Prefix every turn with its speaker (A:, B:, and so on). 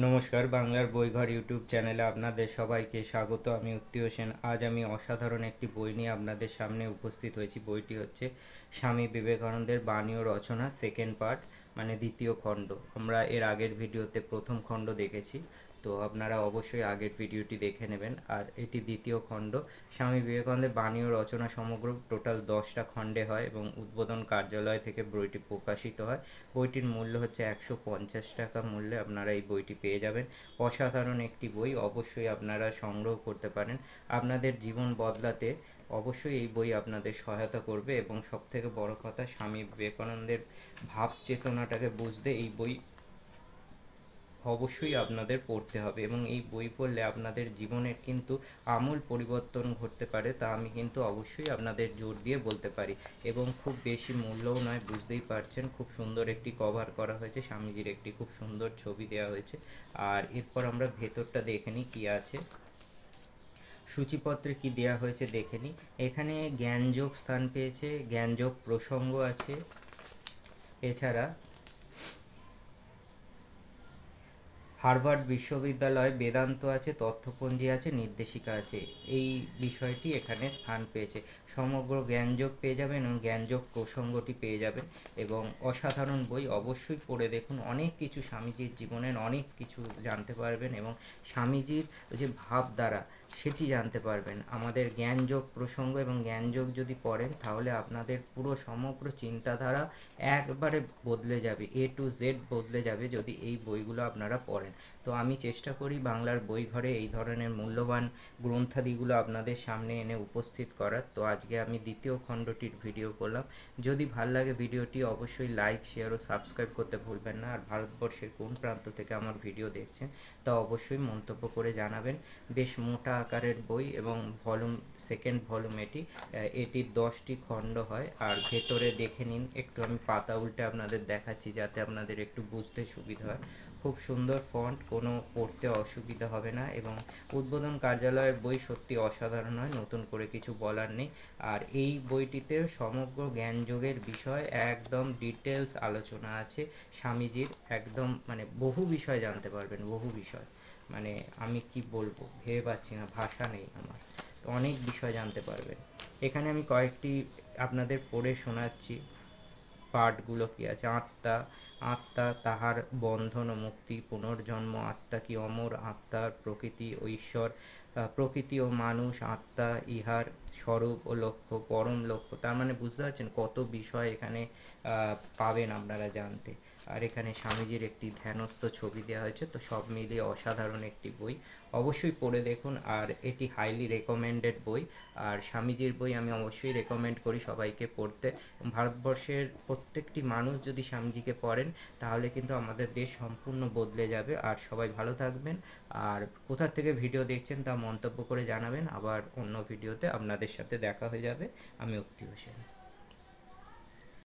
A: নমস্কার, বাংলার বইঘর ইউটিউব চ্যানেলে আপনাদের সবাইকে স্বাগত। আমি উত্তি হোসেন। আজ আমি অসাধারণ একটি বই নিয়ে আপনাদের সামনে উপস্থিত হয়েছি। বইটি হচ্ছে স্বামী বিবেকানন্দের বাণী ও রচনা সেকেন্ড পার্ট, মানে দ্বিতীয় খণ্ড। আমরা এর আগের ভিডিওতে প্রথম খণ্ড দেখেছি, তো আপনারা অবশ্যই আগের ভিডিওটি দেখে নেবেন। আর এটি দ্বিতীয় খণ্ড। স্বামী বিবেকানন্দের বাণী ও রচনা সমগ্র টোটাল 10টা খণ্ডে হয় এবং উদ্বোধন কার্যালয় থেকে বইটি প্রকাশিত হয়। বইটির মূল্য হচ্ছে 150 টাকা মূল্যে আপনারা এই বইটি পেয়ে যাবেন। অসাধারণ একটি বই, অবশ্যই আপনারা সংগ্রহ করতে পারেন। আপনাদের জীবন বদলাতে অবশ্যই এই বই আপনাদের সহায়তা করবে এবং সবথেকে বড় কথা, স্বামী বিবেকানন্দের ভাব চেতনাটাকে বুঝতে এই বই অবশ্যই আপনাদের পড়তে হবে এবং এই বই পড়লে আপনাদের জীবনের কিন্তু আমূল পরিবর্তন ঘটতে পারে, তা আমি কিন্তু অবশ্যই আপনাদের জোর দিয়ে বলতে পারি। এবং খুব বেশি মূল্যও নয়, বুঝতেই পারছেন। খুব সুন্দর একটি কভার করা হয়েছে, স্বামীজির একটি খুব সুন্দর ছবি দেওয়া হয়েছে। আর এরপর আমরা ভেতরটা দেখে নিই কী আছে, সূচিপত্রে কি দেওয়া হয়েছে দেখে নিই। এখানে জ্ঞানযোগ স্থান পেয়েছে, জ্ঞানযোগ প্রসঙ্গ আছে। এছাড়া হার্ভার্ড বিশ্ববিদ্যালয় বেদান্ত আছে, তথ্যপঞ্জি আছে, নির্দেশিকা আছে। এই বিষয়টি এখানে স্থান পেয়েছে। সমগ্র জ্ঞানযোগ পেয়ে যাবেন এবং জ্ঞানযোগ প্রসঙ্গটি পেয়ে যাবেন। এবং অসাধারণ বই, অবশ্যই পড়ে দেখুন। অনেক কিছু স্বামীজির জীবনের অনেক কিছু জানতে পারবেন এবং স্বামীজির যে ভাবধারা সেটি জানতে পারবেন। আমাদের জ্ঞানযোগ প্রসঙ্গ এবং জ্ঞানযোগ যদি পড়েন তাহলে আপনাদের পুরো সমগ্র চিন্তাধারা একবারে বদলে যাবে, এ টু জেড বদলে যাবে যদি এই বইগুলো আপনারা পড়েন। তো আমি চেষ্টা করি বাংলার বই ঘরে এই ধরনের মূল্যবান গ্রন্থাদিগুলো আপনাদের সামনে এনে উপস্থিত করার। তো আজকে আমি দ্বিতীয় খণ্ডটির ভিডিও করলাম। যদি ভাল লাগে ভিডিওটি অবশ্যই লাইক, শেয়ার ও সাবস্ক্রাইব করতে ভুলবেন না। আর ভারতবর্ষের কোন প্রান্ত থেকে আমার ভিডিও দেখছেন তা অবশ্যই মন্তব্য করে জানাবেন। বেশ মোটা আকারের বই এবং ভলিউম, সেকেন্ড ভলিউম এটি। এটির 10টি খণ্ড হয়। আর ভেতরে দেখে নিন, একটু আমি পাতা উল্টে আপনাদের দেখাচ্ছি যাতে আপনাদের একটু বুঝতে সুবিধা হয়। খুব সুন্দর ফন্ট, কোনো পড়তে অসুবিধা হবে না। এবং উদ্বোধন কার্যালয়ের বই সত্যি অসাধারণ হয়, নতুন করে কিছু বলার নেই। আর এই বইটিতে সমগ্র জ্ঞানযোগের বিষয় একদম ডিটেলস আলোচনা আছে। স্বামীজির একদম মানে বহু বিষয় জানতে পারবেন, বহু বিষয়। মানে আমি কি বলবো, ভেবে পাচ্ছি না, ভাষা নেই আমার। তো অনেক বিষয় জানতে পারবেন। এখানে আমি কয়েকটি আপনাদের পড়ে শোনাচ্ছি। পাঠগুলো কি আছে। আত্মা, আত্মা তাহার বন্ধন ও মুক্তি, পুনর্জন্ম, আত্মা কি অমর, আত্মার প্রকৃতি ও ঈশ্বর, প্রকৃতি ও মানুষ, আত্মা ইহার স্বরূপ ও লক্ষ্য, পরম লক্ষ্য। তার মানে বুঝতে পারছেন কত বিষয় এখানে পাবেন আপনারা জানতে। আর এখানে স্বামীজির একটি ধ্যানস্থ ছবি দেওয়া হয়েছে। তো সব মিলিয়ে অসাধারণ একটি বই, অবশ্যই পড়ে দেখুন। আর এটি হাইলি রেকমেন্ডেড বই। আর স্বামীজির বই আমি অবশ্যই রেকমেন্ড করি সবাইকে পড়তে। ভারতবর্ষের প্রত্যেকটি মানুষ যদি স্বামীজিকে পড়েন তাহলে কিন্তু আমাদের দেশ সম্পূর্ণ বদলে যাবে। আর সবাই ভালো থাকবেন। আর কোথা থেকে ভিডিও দেখছেন তা মন্তব্য করে জানাবেন। আবার অন্য ভিডিওতে আপনাদের সাথে দেখা হয়ে যাবে। আমি উক্তি হোসেন।